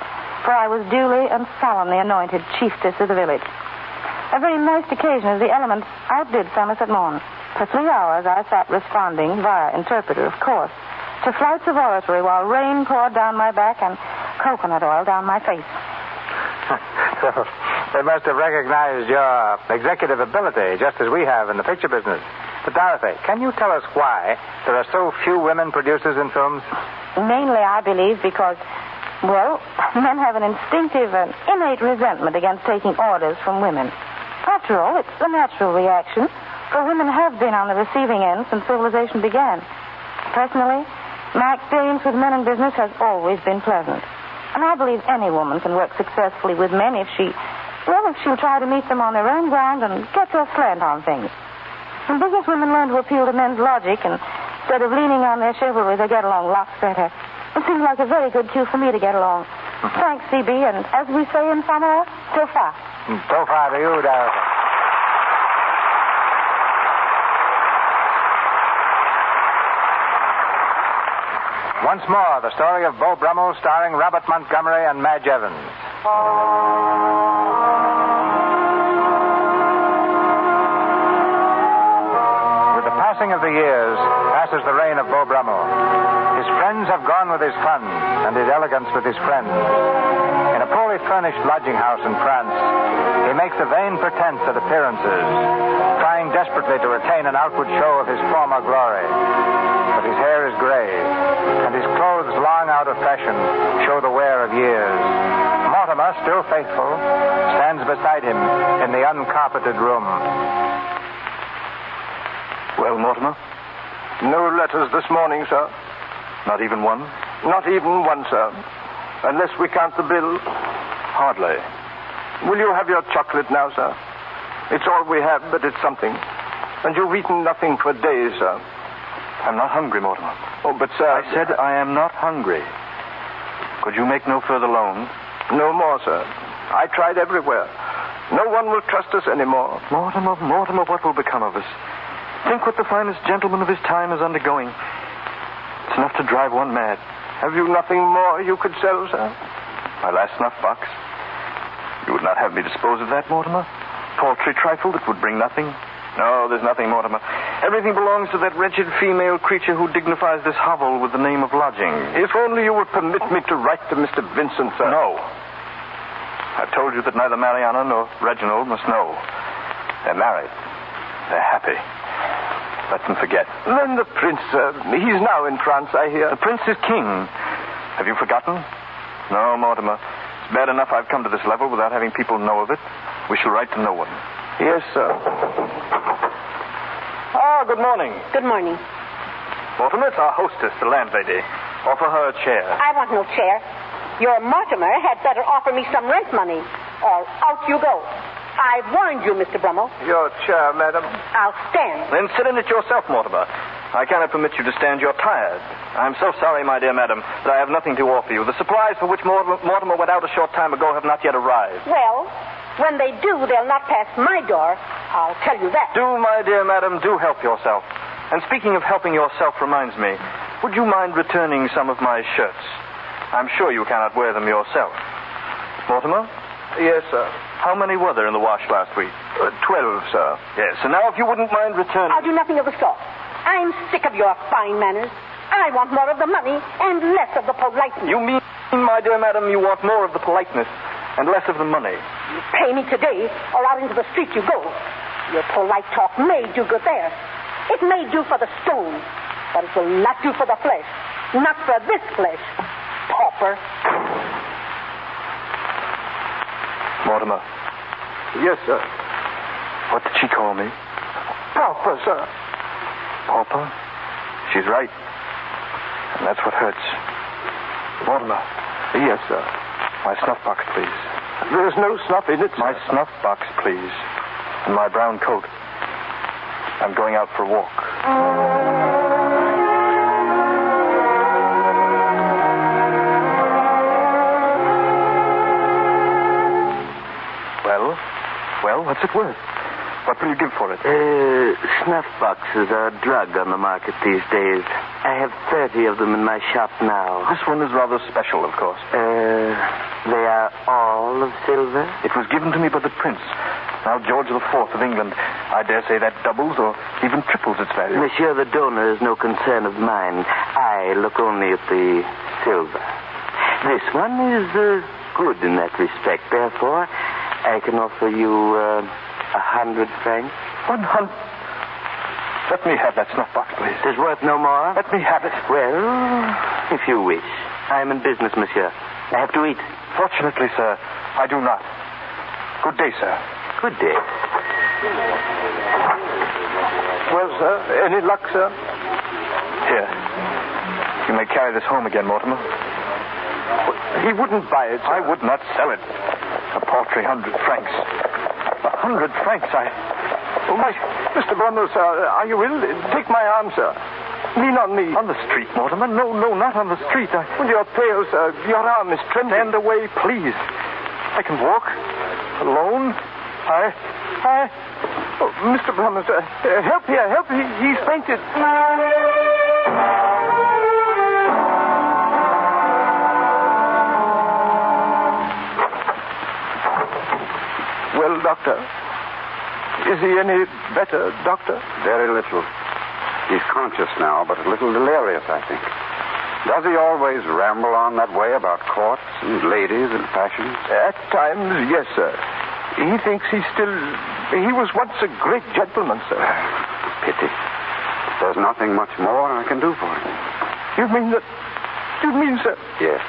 for I was duly and solemnly anointed chiefess of the village. A very nice occasion as the elements outdid Somerset Maugham. For 3 hours, I sat responding, via interpreter, of course, to flights of oratory while rain poured down my back and coconut oil down my face. So, they must have recognized your executive ability, just as we have in the picture business. But, Dorothy, can you tell us why there are so few women producers in films? Mainly, I believe, because, well, men have an instinctive and innate resentment against taking orders from women. After all, it's a natural reaction, for women have been on the receiving end since civilization began. Personally, my experience with men in business has always been pleasant. And I believe any woman can work successfully with men if she'll try to meet them on their own ground and get their slant on things. When business women learn to appeal to men's logic and instead of leaning on their chivalry, they get along lots better. It seems like a very good cue for me to get along. Thanks, CB, and as we say in Samoa, so far. So far to you, Dorothy. Once more, the story of Beau Brummel starring Robert Montgomery and Madge Evans. With the passing of the years, passes the reign of Beau Brummel. His friends have gone with his fun, and his elegance with his friends. In a poorly furnished lodging house in France, he makes a vain pretense at appearances, trying desperately to retain an outward show of his former glory. But his hair is gray, and his clothes long out of fashion show the wear of years. Mortimer, still faithful, stands beside him in the uncarpeted room. Well, Mortimer? No letters this morning, sir. Not even one? Not even one, sir. Unless we count the bill. Hardly. Will you have your chocolate now, sir? It's all we have, but it's something. And you've eaten nothing for days, sir. I'm not hungry, Mortimer. Oh, but, sir... I said I am not hungry. Could you make no further loans? No more, sir. I tried everywhere. No one will trust us anymore. Mortimer, what will become of us? Think what the finest gentleman of his time is undergoing. It's enough to drive one mad. Have you nothing more you could sell, sir? My last snuff box. You would not have me dispose of that, Mortimer? Paltry trifle that would bring nothing? No, there's nothing, Mortimer. Everything belongs to that wretched female creature who dignifies this hovel with the name of lodging. If only you would permit me to write to Mr. Vincent, sir. No. I've told you that neither Mariana nor Reginald must know. They're married. They're happy. Let them forget. Then the prince, sir. He's now in France, I hear. The prince is king. Have you forgotten? No, Mortimer. It's bad enough I've come to this level without having people know of it. We shall write to no one. Yes, sir. Ah, good morning. Good morning. Mortimer, it's our hostess, the landlady. Offer her a chair. I want no chair. Your Mortimer had better offer me some rent money, or out you go. I've warned you, Mr. Brummel. Your chair, madam. I'll stand. Then sit in it yourself, Mortimer. I cannot permit you to stand. You're tired. I'm so sorry, my dear madam, that I have nothing to offer you. The supplies for which Mortimer went out a short time ago have not yet arrived. Well, when they do, they'll not pass my door. I'll tell you that. Do, my dear madam, do help yourself. And speaking of helping yourself reminds me, would you mind returning some of my shirts? I'm sure you cannot wear them yourself. Mortimer? Yes, sir. How many were there in the wash last week? 12, sir. Yes, and now if you wouldn't mind returning... I'll do nothing of the sort. I'm sick of your fine manners. I want more of the money and less of the politeness. You mean, my dear madam, you want more of the politeness and less of the money? You pay me today, or out into the street you go. Your polite talk may do good there. It may do for the stone. but it will not do for the flesh. Not for this flesh. Pauper. Mortimer. Yes, sir. What did she call me? Pauper, sir. Pauper? She's right. And that's what hurts. Mortimer. Yes, sir. My snuff box, please. There's no snuff in it, sir. My snuff box, please. And my brown coat. I'm going out for a walk. Well, what's it worth? What will you give for it? Snuff boxes are a drug on the market these days. I have 30 of them in my shop now. This one is rather special, of course. They are all of silver? It was given to me by the Prince. Now George IV of England. I dare say that doubles or even triples its value. Monsieur, the donor is no concern of mine. I look only at the silver. This one is good in that respect. Therefore, I can offer you 100 francs. 100? Let me have that snuff box, please. It's worth no more? Let me have it. Well, if you wish. I am in business, monsieur. I have to eat. Fortunately, sir, I do not. Good day, sir. Good day. Well, sir, any luck, sir? Here. You may carry this home again, Mortimer. He wouldn't buy it, sir. I would not sell it. A paltry 100 francs. 100 francs, Oh, Mr. Brundle, sir, are you ill? Take my arm, sir. Lean on me. On the street, Mortimer? No, not on the street. Well, you're pale, sir. Your arm is trembling. Stand away, please. I can walk. Alone. Oh, Mr. Brundle, sir. Help here, help. He's fainted. Well, doctor, is he any better, doctor? Very little. He's conscious now, but a little delirious, I think. Does he always ramble on that way about courts and ladies and fashions? At times, yes, sir. He thinks he was once a great gentleman, sir. Pity. There's nothing much more I can do for him. You mean, sir? Yes.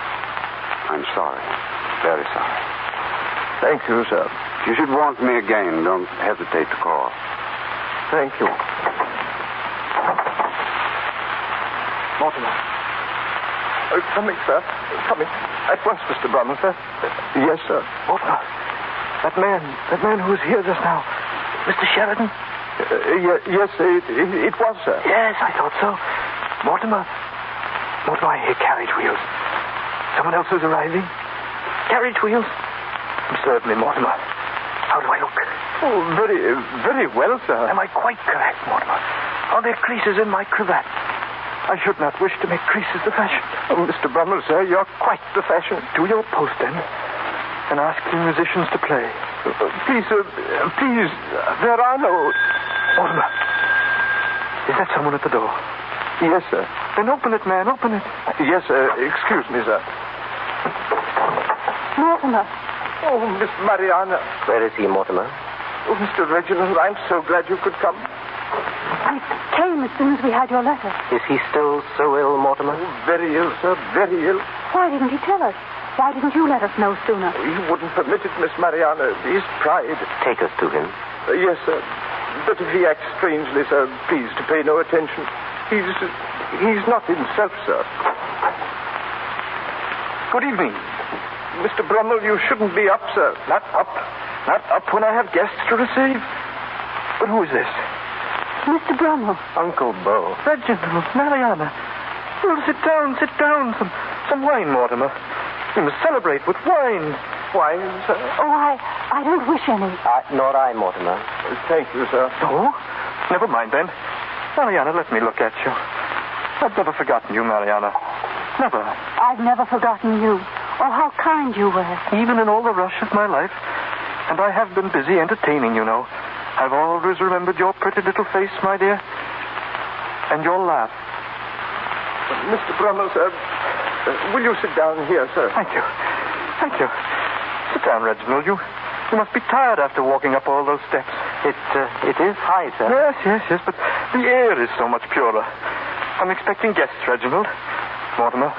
I'm sorry. Very sorry. Thank you, sir. If you should want me again, don't hesitate to call. Thank you. Mortimer. Coming, sir. Coming. At once, Mr. Brumman, sir. Yes, sir. Mortimer. That man who was here just now. Mr. Sheridan? Yes, it was, sir. Yes, I thought so. Mortimer, I hear carriage wheels. Someone else is arriving? Carriage wheels? Observe me, Mortimer. How do I look? Oh, very, very well, sir. Am I quite correct, Mortimer? Are there creases in my cravat? I should not wish to make creases the fashion. Oh, Mr. Brummel, sir, you're quite the fashion. Do your post, then, and ask the musicians to play. Please, there are no... Mortimer, is that someone at the door? Yes, sir. Then open it, man, open it. Yes, sir. Excuse me, sir. Mortimer. Oh, Miss Mariana. Where is he, Mortimer? Oh, Mr. Reginald, I'm so glad you could come. I came as soon as we had your letter. Is he still so ill, Mortimer? Oh, very ill, sir, very ill. Why didn't he tell us? Why didn't you let us know sooner? He wouldn't permit it, Miss Mariana. His pride. Take us to him. Yes, sir. But if he acts strangely, sir, please to pay no attention. He's not himself, sir. Good evening. Mr. Brummel, you shouldn't be up, sir. Not up. Not up when I have guests to receive. But who is this? Mr. Brummel. Uncle Bo. Reginald, Mariana. Well, sit down. Some wine, Mortimer. We must celebrate with wine. Wine, sir? Oh, I don't wish any. Nor I, Mortimer. Thank you, sir. Oh? Never mind, then. Mariana, let me look at you. I've never forgotten you, Mariana. Never. I've never forgotten you. Oh, how kind you were. Even in all the rush of my life. And I have been busy entertaining, you know. I've always remembered your pretty little face, my dear. And your laugh. Mr. Brummel, sir, will you sit down here, sir? Thank you. Sit down, Reginald. You must be tired after walking up all those steps. It is high, sir. Yes, but the air is so much purer. I'm expecting guests, Reginald. Mortimer,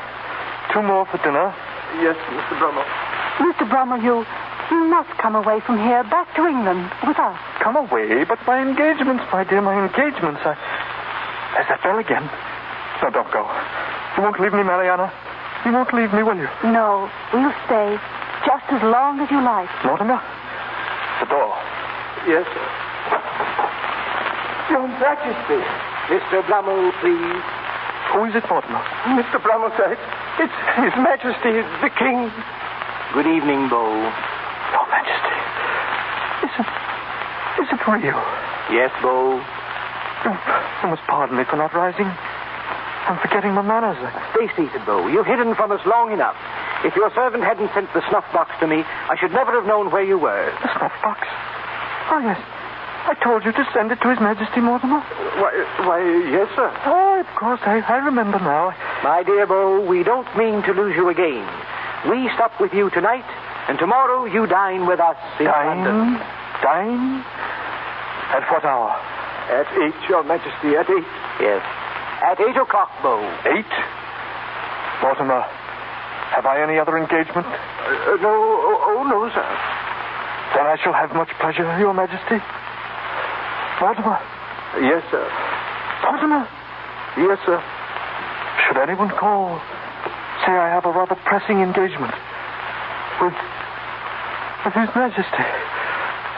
2 more for dinner. Yes, Mr. Brummel. Mr. Brummel, you must come away from here, back to England, with us. Come away? But my engagements, my dear, my engagements. There's that bell again. No, don't go. You won't leave me, Mariana? You won't leave me, will you? No, we'll stay just as long as you like. Mortimer? The door. Yes, sir. Your Majesty. Mr. Brummel, please. Who is it, Mortimer? Mr. Brummel, sir. It's His Majesty, the King. Good evening, Bo. Your Majesty. Is it real? Yes, Bo. You must pardon me for not rising. I'm forgetting my manners. Stay seated, Bo. You've hidden from us long enough. If your servant hadn't sent the snuff box to me, I should never have known where you were. The snuff box? Oh, yes. I told you to send it to His Majesty, Mortimer. Why, yes, sir. Oh, of course. I remember now. My dear Bo, we don't mean to lose you again. We stop with you tonight, and tomorrow you dine with us in London. Dine? At what hour? At 8, Your Majesty, at 8. Yes. At 8 o'clock, Bo. 8? Mortimer, have I any other engagement? No. Oh, no, sir. Then I shall have much pleasure, Your Majesty. Mortimer. Yes, sir. Mortimer. Yes, sir. Should anyone call, say I have a rather pressing engagement with His Majesty.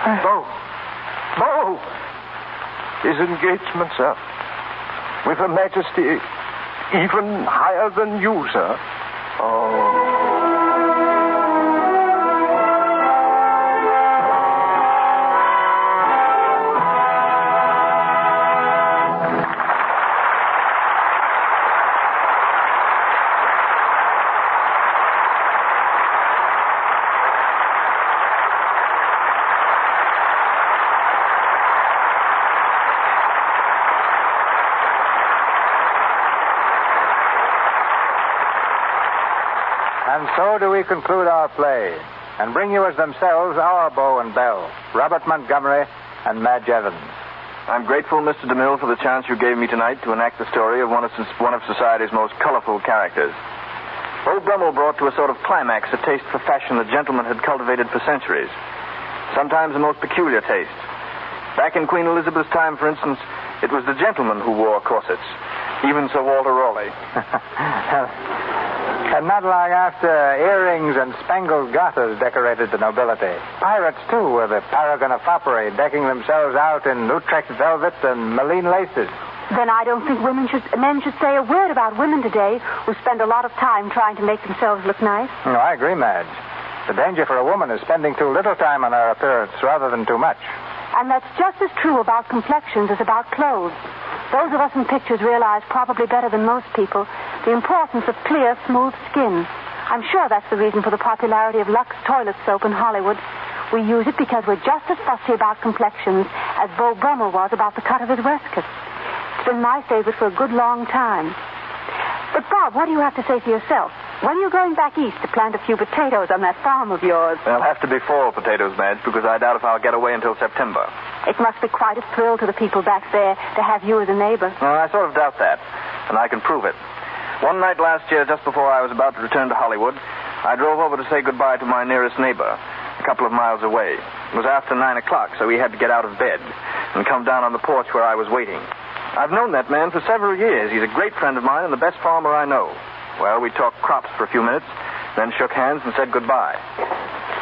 Bo! His engagement, sir. With Her Majesty even higher than you, sir. Oh. And so do we conclude our play and bring you as themselves our Beau and Belle, Robert Montgomery and Madge Evans. I'm grateful, Mr. DeMille, for the chance you gave me tonight to enact the story of one of society's most colorful characters. Beau Brummel brought to a sort of climax a taste for fashion that gentlemen had cultivated for centuries, sometimes a most peculiar taste. Back in Queen Elizabeth's time, for instance, it was the gentlemen who wore corsets, even Sir Walter Raleigh. And not long after, earrings and spangled garters decorated the nobility. Pirates, too, were the paragon of foppery, decking themselves out in Utrecht velvet and Malines laces. Then I don't think men should say a word about women today who spend a lot of time trying to make themselves look nice. No, I agree, Madge. The danger for a woman is spending too little time on her appearance rather than too much. And that's just as true about complexions as about clothes. Those of us in pictures realize probably better than most people the importance of clear, smooth skin. I'm sure that's the reason for the popularity of Lux toilet soap in Hollywood. We use it because we're just as fussy about complexions as Beau Brummel was about the cut of his waistcoat. It's been my favorite for a good long time. But, Bob, what do you have to say for yourself? When are you going back east to plant a few potatoes on that farm of yours? There'll have to be fall potatoes, Madge, because I doubt if I'll get away until September. It must be quite a thrill to the people back there to have you as a neighbor. I sort of doubt that, and I can prove it. One night last year, just before I was about to return to Hollywood, I drove over to say goodbye to my nearest neighbor, a couple of miles away. It was after 9 o'clock, so he had to get out of bed and come down on the porch where I was waiting. I've known that man for several years. He's a great friend of mine and the best farmer I know. Well, we talked crops for a few minutes, then shook hands and said goodbye.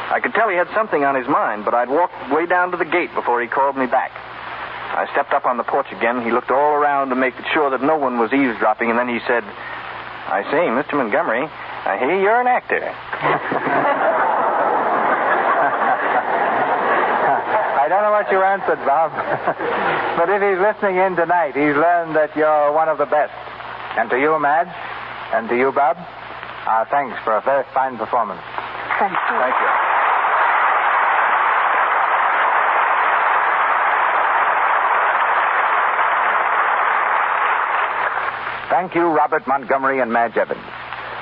I could tell he had something on his mind, but I'd walked way down to the gate before he called me back. I stepped up on the porch again. He looked all around to make sure that no one was eavesdropping, and then he said, "I say, Mr. Montgomery, I hear you're an actor." I don't know what you answered, Bob. But if he's listening in tonight, he's learned that you're one of the best. And to you, Madge, and to you, Bob, our thanks for a very fine performance. Thank you. Thank you. Thank you, Robert Montgomery and Madge Evans.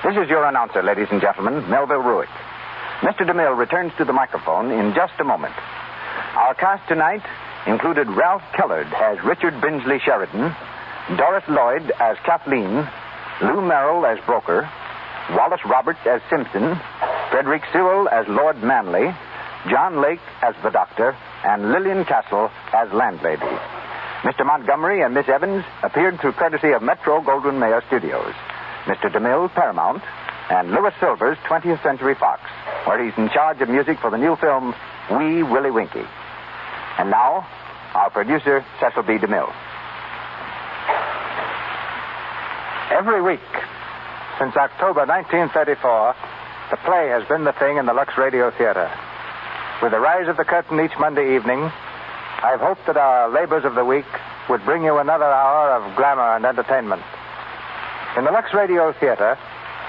This is your announcer, ladies and gentlemen, Melville Ruick. Mr. DeMille returns to the microphone in just a moment. Our cast tonight included Ralph Kellard as Richard Brinsley Sheridan, Doris Lloyd as Kathleen, Lou Merrill as broker, Wallace Roberts as Simpson, Frederick Sewell as Lord Manley, John Lake as the doctor, and Lillian Castle as landlady. Mr. Montgomery and Miss Evans appeared through courtesy of Metro Goldwyn Mayer Studios, Mr. DeMille, Paramount, and Louis Silvers, 20th Century Fox, where he's in charge of music for the new film, Wee Willie Winkie. And now, our producer, Cecil B. DeMille. Every week since October 1934, the play has been the thing in the Lux Radio Theater. With the rise of the curtain each Monday evening, I've hoped that our labors of the week would bring you another hour of glamour and entertainment. In the Lux Radio Theater,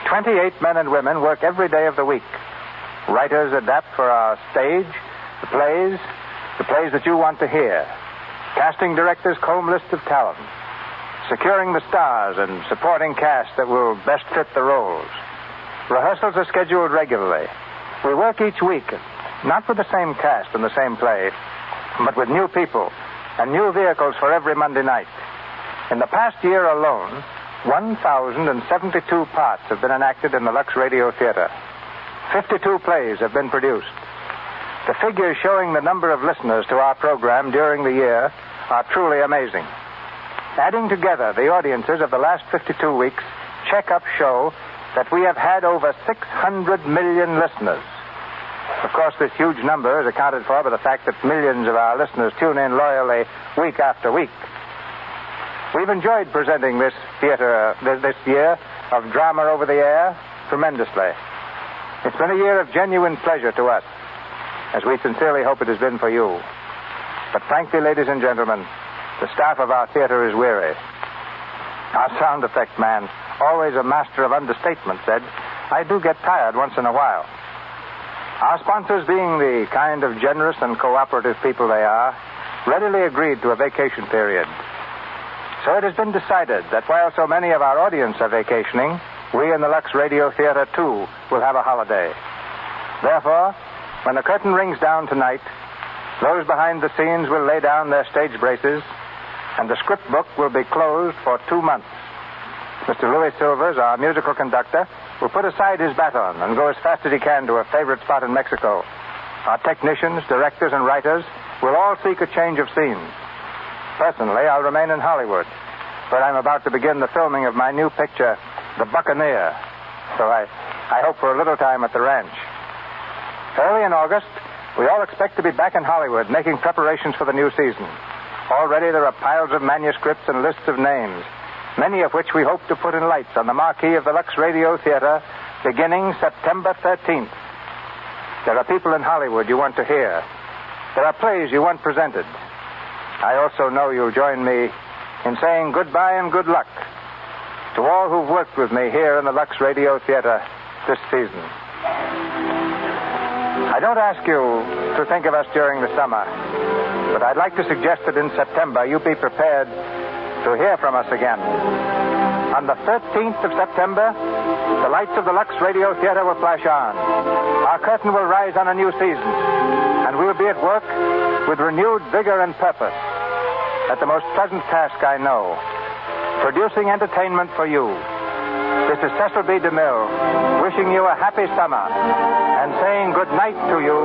28 men and women work every day of the week. Writers adapt for our stage, the plays that you want to hear. Casting directors comb lists of talent, securing the stars and supporting cast that will best fit the roles. Rehearsals are scheduled regularly. We work each week, not with the same cast and the same play, but with new people and new vehicles for every Monday night. In the past year alone, 1,072 parts have been enacted in the Lux Radio Theater. 52 plays have been produced. The figures showing the number of listeners to our program during the year are truly amazing. Adding together the audiences of the last 52 weeks, check-ups show that we have had over 600 million listeners. Of course, this huge number is accounted for by the fact that millions of our listeners tune in loyally week after week. We've enjoyed presenting this theater this year of drama over the air tremendously. It's been a year of genuine pleasure to us, as we sincerely hope it has been for you. But frankly, ladies and gentlemen, the staff of our theater is weary. Our sound effect man, always a master of understatement, said, "I do get tired once in a while." Our sponsors, being the kind of generous and cooperative people they are, readily agreed to a vacation period. So it has been decided that while so many of our audience are vacationing, we in the Lux Radio Theater, too, will have a holiday. Therefore, when the curtain rings down tonight, those behind the scenes will lay down their stage braces, and the script book will be closed for 2 months. Mr. Louis Silvers, our musical conductor, will put aside his baton and go as fast as he can to a favorite spot in Mexico. Our technicians, directors, and writers will all seek a change of scenes. Personally, I'll remain in Hollywood, but I'm about to begin the filming of my new picture, The Buccaneer. So I hope for a little time at the ranch. Early in August, we all expect to be back in Hollywood making preparations for the new season. Already there are piles of manuscripts and lists of names, many of which we hope to put in lights on the marquee of the Lux Radio Theater beginning September 13th. There are people in Hollywood you want to hear. There are plays you want presented. I also know you'll join me in saying goodbye and good luck to all who've worked with me here in the Lux Radio Theater this season. I don't ask you to think of us during the summer, but I'd like to suggest that in September you be prepared to hear from us again. On the 13th of September, the lights of the Lux Radio Theater will flash on. Our curtain will rise on a new season, and we'll be at work with renewed vigor and purpose at the most pleasant task I know, producing entertainment for you. This is Cecil B. DeMille wishing you a happy summer and saying good night to you